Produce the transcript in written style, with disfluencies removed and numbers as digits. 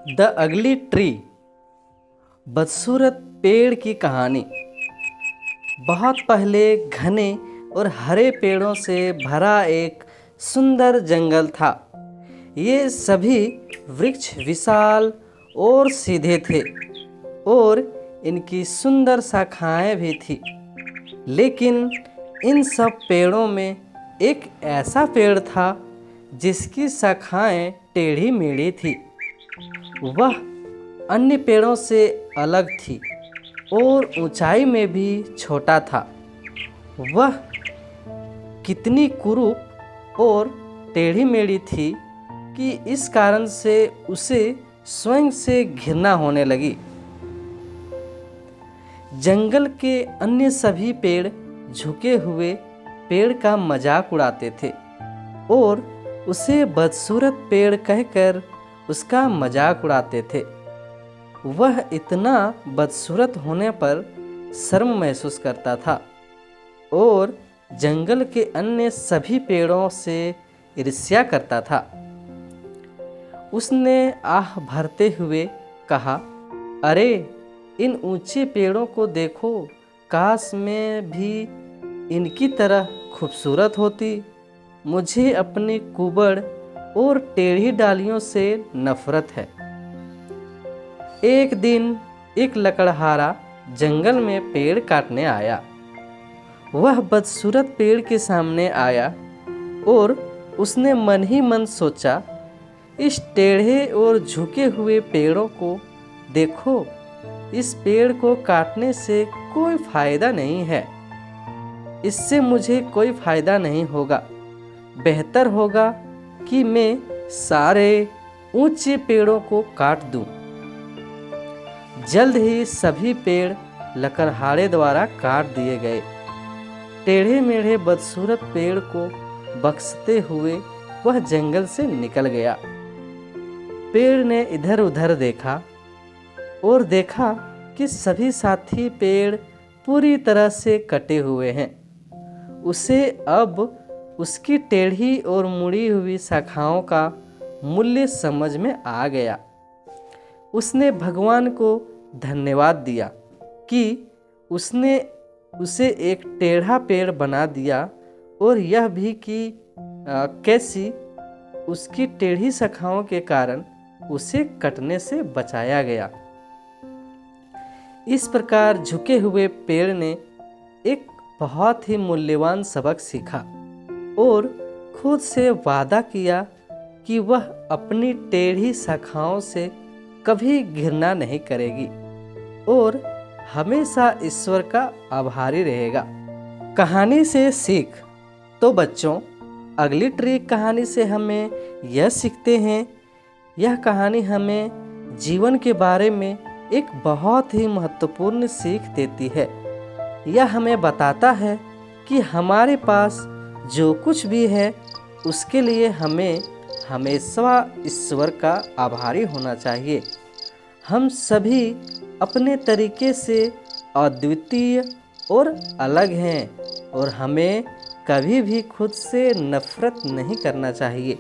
The ugly tree, बदसूरत पेड़ की कहानी। बहुत पहले घने और हरे पेड़ों से भरा एक सुंदर जंगल था। ये सभी वृक्ष विशाल और सीधे थे और इनकी सुंदर शाखाएं भी थी। लेकिन इन सब पेड़ों में एक ऐसा पेड़ था जिसकी शाखाएं टेढ़ी मेढ़ी थी। वह अन्य पेड़ों से अलग थी और ऊंचाई में भी छोटा था। वह कितनी कुरूप और टेढ़ी मेढ़ी थी कि इस कारण से उसे स्वयं से घृणा होने लगी। जंगल के अन्य सभी पेड़ झुके हुए पेड़ का मजाक उड़ाते थे और उसे बदसूरत पेड़ कहकर उसका मजाक उड़ाते थे। वह इतना बदसूरत होने पर शर्म महसूस करता था और जंगल के अन्य सभी पेड़ों से ईर्ष्या करता था। उसने आह भरते हुए कहा, अरे इन ऊंचे पेड़ों को देखो, काश मैं भी इनकी तरह खूबसूरत होती। मुझे अपनी कुबड़ और टेढ़ी डालियों से नफरत है। एक दिन एक लकड़हारा जंगल में पेड़ काटने आया। वह बदसूरत पेड़ के सामने आया और उसने मन ही मन सोचा, इस टेढ़े और झुके हुए पेड़ों को देखो, इस पेड़ को काटने से कोई फायदा नहीं है। इससे मुझे कोई फायदा नहीं होगा। बेहतर होगा कि मैं सारे ऊंचे पेड़ों को काट दूं। जल्द ही सभी पेड़ लकड़हारे द्वारा काट दिए गए। टेढ़े मेढ़े बदसूरत पेड़ को बख्शते हुए वह जंगल से निकल गया। पेड़ ने इधर उधर देखा और देखा कि सभी साथी पेड़ पूरी तरह से कटे हुए हैं। उसे अब उसकी टेढ़ी और मुड़ी हुई शाखाओं का मूल्य समझ में आ गया। उसने भगवान को धन्यवाद दिया कि उसने उसे एक टेढ़ा पेड़ बना दिया और यह भी कि कैसी उसकी टेढ़ी शाखाओं के कारण उसे कटने से बचाया गया। इस प्रकार झुके हुए पेड़ ने एक बहुत ही मूल्यवान सबक सीखा और खुद से वादा किया कि वह अपनी टेढ़ी शाखाओं से कभी घृणा नहीं करेगी और हमेशा ईश्वर का आभारी रहेगा। कहानी से सीख। तो बच्चों, अगली ट्री कहानी से हमें यह सीखते हैं, यह कहानी हमें जीवन के बारे में एक बहुत ही महत्वपूर्ण सीख देती है। यह हमें बताता है कि हमारे पास जो कुछ भी है उसके लिए हमें हमेशा ईश्वर का आभारी होना चाहिए। हम सभी अपने तरीके से अद्वितीय और अलग हैं और हमें कभी भी खुद से नफरत नहीं करना चाहिए।